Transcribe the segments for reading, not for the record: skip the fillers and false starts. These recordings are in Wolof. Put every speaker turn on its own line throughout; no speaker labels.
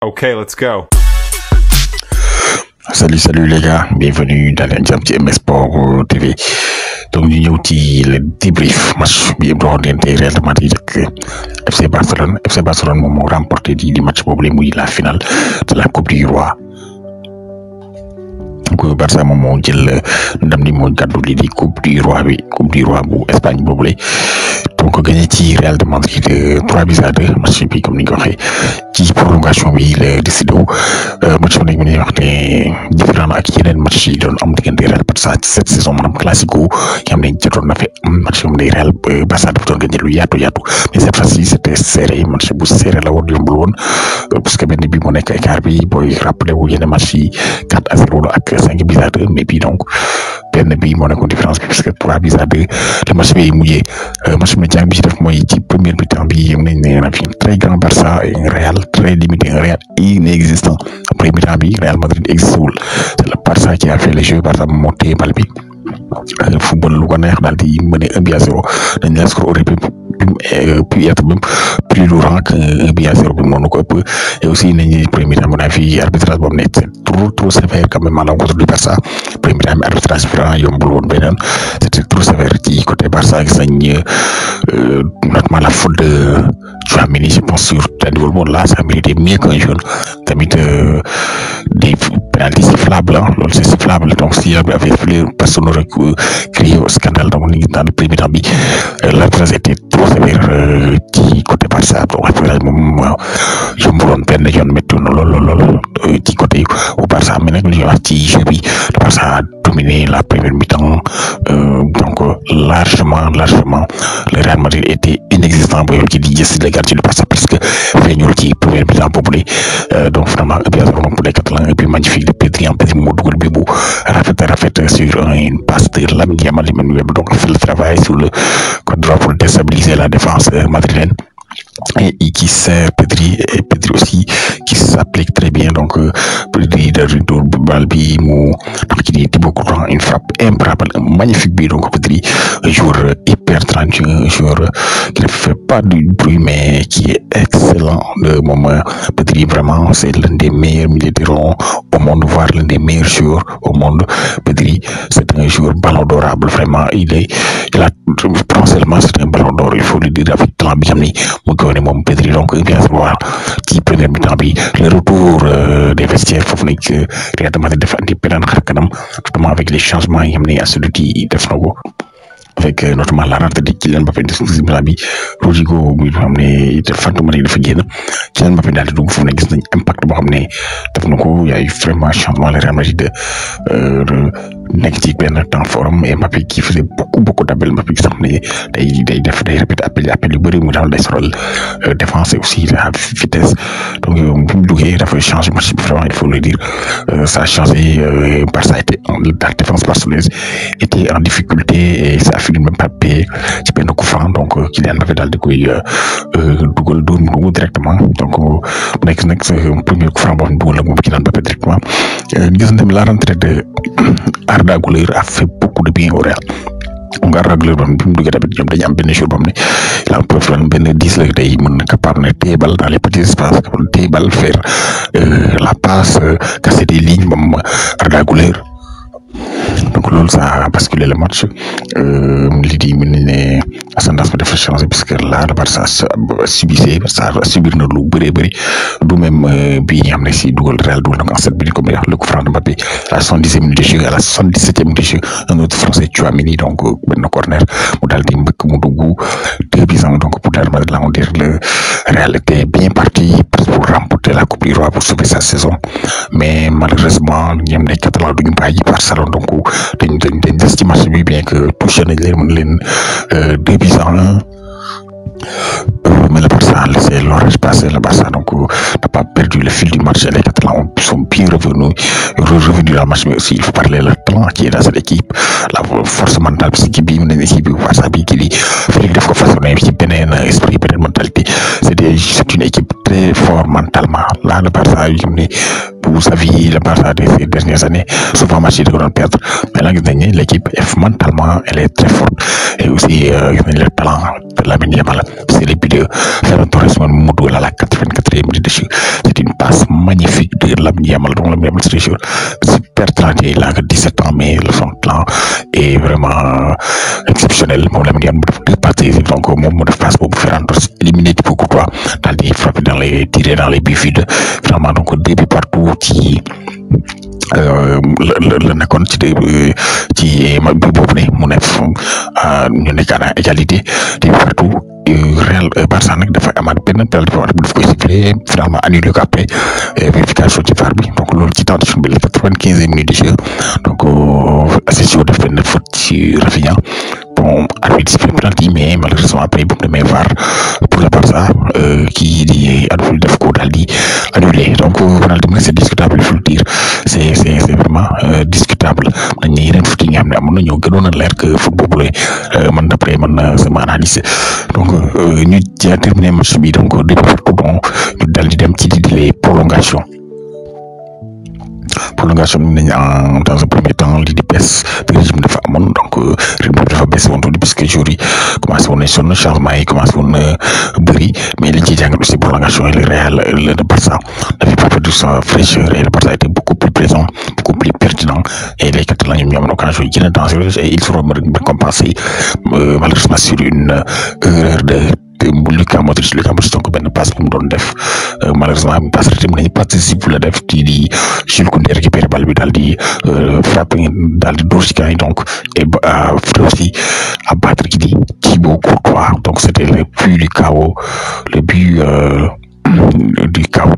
Okay, let's go.
Salut les gars, bienvenue dans l'Injamti MS Sport TV. Donc ñu ñëw ci le débrief match bi doon diggante Real Madrid ak FC Barcelone. FC Barcelone moom moo remporté di match boobu muy la finale de la Coupe du Roi. donc Barça moom moo jël ndam ni moo gàddu li di Coupe du Roi bu Espagne boobu lay donc gagné ci Real de Madrid 3-2 match bi comme ni nga ko waxee ci prolongation bi la décidé match bi nag ñu wax ne différent ak yeneen match yi doon am diggante Real Barça cette saison maanaam classico yi xam ne jotoon na fi am match yi ne Real Barça dafa doon gagné lu yaatu mais cette fois-ci c'était serré match bu serré la woon yombul woon parce que benn bi moo nekk écart bi booy rappelé wu yeneen match yi 4-0 ak 5-2 mais puis donc benn bi moo nekkoon différence bi parce que 3-2 le match bi mujjee match bi jàng bi ci def mooy ci première mi-temps bi yëm nañ ne fi très grand Barça et un Real très limité, un Real inexistant. Après mi-temps bi Real Madrid existe wul c'est le Barça qui a fait le jeu. Barça monté bal bi football lu ko neex daal di mener 1-0 dañ la score aurait pu être même plus lourd que 1-0 bi mënu ko ëpp et aussi nañu premier mi-temps mu na fi arbitrage boobu nekk c'est trop sévère quand même à l'encontre du Barça. Premier mi-temps bi arbitrage franc yombul woon beneen c'était trop sévère ci côté Barça gis nañ notamment la faute de Tchouaméni, je pense sur le niveau bon là ça méritait mieux qu'un jaune tamit des pénaltys sifflables c'est sifflable donc s'il y avait fait personne n'aurait crié au scandale donc dans le premier temps bi l'arbitrage était trop sévère ci côté Barça donc après moom yombuloon benn yoon métti na lool ci côté au Barça mais nag li ñuy wax ci jeu bi le Barça a dominé la première mi-temps donc largement le Real Madrid était inexistant booy ci di gis les gardiens du Barça parce que feeñul ci première mi-temps boobu donc vraiment bien pour les Catalans et puis magnifique de Pedri moo dugal bi bu rafet sur une passe de Lamine Yamal donc il fait le travail sur le côté droit pour déstabiliser la défense madrilène et qui sert Pedri aussi qui s'applique très bien donc Pedri de retour bal bi mu donc il dit beaucoup une frappe imparable magnifique bi donc Pedri joueur hyper talentueux joueur qui ne fait pas du bruit mais qui est excellent le moment Pedri vraiment c'est l'un des meilleurs milieux de terrain au monde voire l'un des meilleurs joueurs au monde. Pedri c'est un joueur ballon d'orable vraiment il a potentiellement c'est un ballon d'or il faut le dire avec talent bi xam ni mu ko ne moom Pedri donc bien sûr ci première mi-temps bi le retour des vestiaires foofu nekk Real Madrid def andi beneen xar kanam notamment avec les changements yi xam ne Ancelotti def na ko avec notamment la rentrée de Kylian Mbappé bi Rodrigo muy xam ne fantomatique dafa génn Kylian Mbappé daal di dugg foofu ne gis nañ impact boo xam ne def na ko yaay vraiment changement le Real Madrid nekk ci benn temps fort et Mbappé qui faisait beaucoup d'appels Mbappé sax ne day répéter appel yu bëri mu daal day soral défense et aussi la vitesse donc bu mu duggee dafa changer match bi vraiment il faut le dire ça a changé. Barça était la défense barcelonaise était en difficulté et ça a fini même pas payé ci benn coup franc donc Kylian Mbappé daal di koy dugal dóor directement donc nekk nag un premier coup franc boo xam ne dugal la moom Kylian Mbappé directement gis nañ la rentrée de Arda Güler a fait beaucoup de bien au Real. donc Arda Güler bi mu duggee tamit ñoom dañu am benn jour boo xam ne il a un peu benn 10 la day mën capable ne téye bal dans les petits espaces capable téye bal faire la passe casser des lignes moom Arda Güler donc loolu ça a basculé le match li di mën nañ ne ascendance bi dafa changé parce que là le Barça subir na lu bëri du même bi nga xam ne si dugal Real dugal na ko en 7 minutes comme le coup franc de Mbappé à la 70e minute de jeu à la 77e minute de jeu un autre français Tchouaméni donc benn corner mu daal di mbëkk mu dugg 2-0 donc pour Real Madrid là on dirait le Real était bien parti pour remporter la Coupe du Roi pour sauver sa saison mais malheureusement ñoom ne Catalan duñu bàyyi Barcelone donc dañ des ci match bi bien que touché nañ leen mën leen 2-1 mais le Barça a laissé l'orage passer. Le Barça donc n'a pas perdu le fil du match. Les Catalans sont bien revenus dans le match, mais aussi il faut parler le talent qui est dans cette équipe, la force mentale psychique, une équipe Barça qui dit Félix def ko façonné ci beneen esprit beneen mentalité. C'est une équipe très forte mentalement. Là le Barça vous savez le Barça de ces dernières années souvent match de doon perdre, mais là l'équipe mentalement elle est très forte et aussi le talent de Lamine Yamal. C'est les buts de Ferran Torres mu dugal à la 84e minute de jeu. C'est une passe magnifique de Lamine Yamal. Donc Lamine Yamal c'est super talentueux, il a que 17 ans mais son talent est vraiment exceptionnel. Moom Lamine Yamal deux passes donc moom mu def passe boobu Ferran Torres éliminé Thibaut Courtois daal di frapper dans les tirer dans les buts vides finalement donc 2 buts partout ci la nekkoon ci mag bi boobu ne mu nekk ñu nekk à égalité 2 buts partout. Real Barça nag dafa amaat benn penalty bu daf koy siffler finalement annulé ko après vérification ci VAR bi donc loolu ci tentation bi la 95e minute de jeu donc Asensio def benn faute ci Rafinha bon arbitre sifflé penalty mais malheureusement après bu mu demee VAR pour le Barça kii di adul def ko daal di annulé donc penalty bi c'est discutable il faut le dire c'est vraiment discutable dañ ne yeneen foot yi nga xam ne amoon na ñoo gënoon a leer que foot boobu la man d'après man sama analyse donc ñu terminé match bi donc depuis partout bon ñu dal di dem ci les prolongations nañ dans un premier temps li di baisse de régime dafa amoon donc rythme bi dafa baisse woon tuuti puisque jour yi commencé woon nañ sonn changement yi commencé woon bëri mais liñ ciy jàngal aussi prolongation yi le Real le Barça n'avait pas perdu sa fraîcheur et le Barça était beaucoup plus présent beaucoup plus pertinent et les Catalans ñoom ñoo am occasion yi gën a dangereuse et ils seront récompensés malheureusement sur une erreur de Luka Modric donc benn passe bu mu doon def malheureusement passe rete mën nañu participe la def kii di Jules Koundé récupéré balle bi daal di frappé daal di dóor ci gars yi donc et aussi abattre kii di Thibaut Courtois donc c'était le but du chaos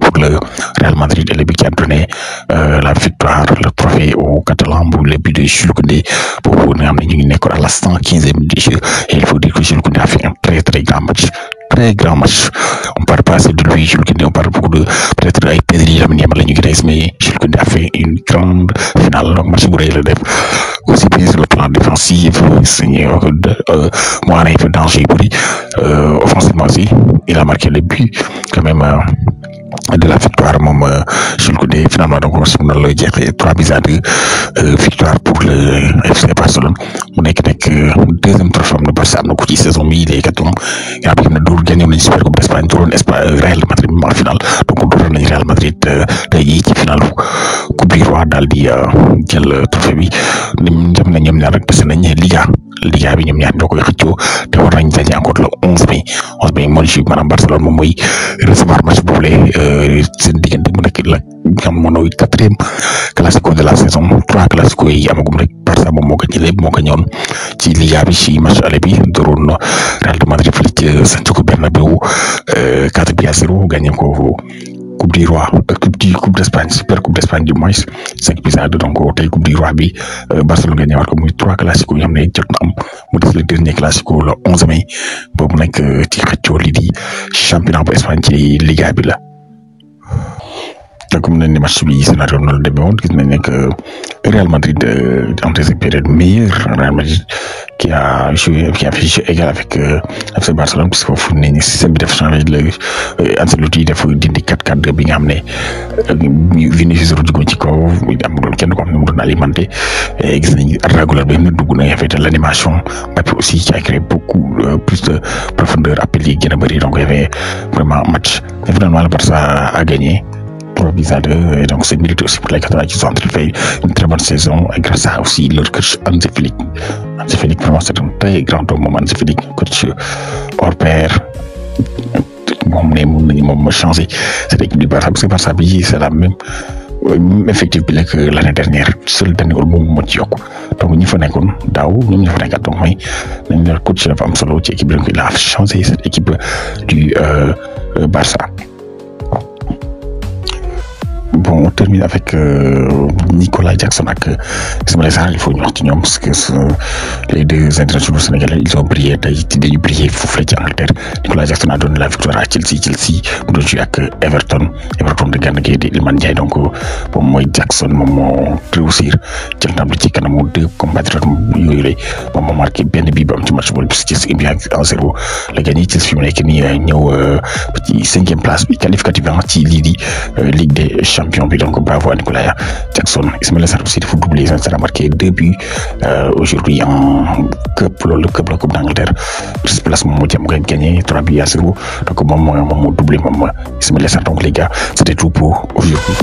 pour le Real Madrid et le but qui a donné la victoire le trophée au Catalan pour le but de Jules Koundé pour nga xam ne ñu ngi nekkoon à la 115e du jeu et il faut dire que Jules Koundé a fait un très grand match. Très grand match. On parle pas assez de lui, Jules Koundé, on parle beaucoup de peut-être ay Pedri Lamine Yamal la ñu gis mais Jules Koundé a fait une grande finale donc match bu rëy la def aussi bien sur le plan défensif Moana fait danger yu bëri offensivement aussi il a marqué le but quand même de la victoire moom Jules Koundé finalement donc aussi mun na la jeexee 3-2 victoire pour le FC Barcelone mu nekk deuxième trophée am na Barça am na ko ci saison bi les 4 ans yaa xam ne dóor gagné nañ Super Coupe d'Espagne dóoroon Real Madrid en finale donc dóoroon nañ Real Madrid tey jii ci finale Coupe du Roi daal di jël trophée bi jëm na ñoom ñaar rek dese nañ Liga bi ñoom ñaar ñoo koy xëccoo te war nañ daje encore le 11 mai mooy maanaam Barcelone moom mooy recevoir match boobule seen diggante mu nekk la nga xam mooy 4e classico de la saison 3 classico yi amagum rek Barça moom moo ko jëlee moo ko ñëwoon ci Liga bi ci match aller bi dóoroon Real de Madrid fële ci Santiago Bernabéu 4-0 gagné ko Coupe du Roi Coupe d'Espagne Super Coupe d'Espagne du moins 5-2 donc tey Coupe du Roi bi Barcelone gagné war ko muy 3 classico yoo xam ne jot na am mu des le dernier classico le 11 mai boobu nekk ci xëccoo li di championnat bu Espagne ci Liga bi la. comme nañ ne match bi scénario noonu la demee woon gis nañ ne que Real Madrid en deuxième période meilleur Real Madrid qui a fait jeu égal avec FC Barcelone parce que foofu ne ni système bi dafa changé léegi Ancelotti dafa dindi 4-4-2 bi nga xam ne Vinicius dugg ci kaw amul kenn ko xam ne mu doon alimenté gis nañ Arda Güler bi dugg na nga fait l'animation Mbappé aussi qui a créé beaucoup plus de profondeur appel yi gën a bëri donc il y avait vraiment match mais finalement le Barça a gagné 3-2 et donc c'est mérité aussi pour les Catalans qui ont fait une très bonne saison et grâce à aussi leur coach Hansi Flick. Hansi Flick vraiment c'est un très grand homme Hansi Flick coach hors pair moom moo changé cette équipe du Barça parce que Barça bi c'est la même effectif bi que l'année dernière seul dernier moom moo ci yokku donc ñi fa nekkoon daaw ñoom ñi fa nekkat donc mooy nañ la coach dafa am solo ci équipe bi donc il a changé cette équipe du Barça. Bon, on termine avec Nicolas Jackson ak Ismaïla Sarr il faut ñu wax ci ñoom parce que les deux internationaux sénégalais ils ont brillé tey dañu brillé foofu la ci Angleterre Nicolas Jackson a donné la victoire à Chelsea mu doon joué ak Everton de Gana Gueye de Iliman Ndiaye donc moom mooy Jackson moom moo réussir jël ndam ci kanamu deux compatriotes yooyu lay moom moo marqué benn bii ba am ci match boobu parce que Chelsea bi 1-0 la gagné Chelsea fi mu nekk nii ñëw ci 5e place bi qualificative ci lii di Ligue des Champions champion bi, donc bravo à Nicolas Jackson. Ismaïla Sarr aussi dafa doublé, ça a marqué 2 buts aujourd'hui en cup, le cup la Coupe d'Angleterre. Place moom moo jëm gagné 3 buts à 0, donc moom moo doublé moom Ismaïla Sarr. Donc les gars, c'était tout pour aujourd'hui.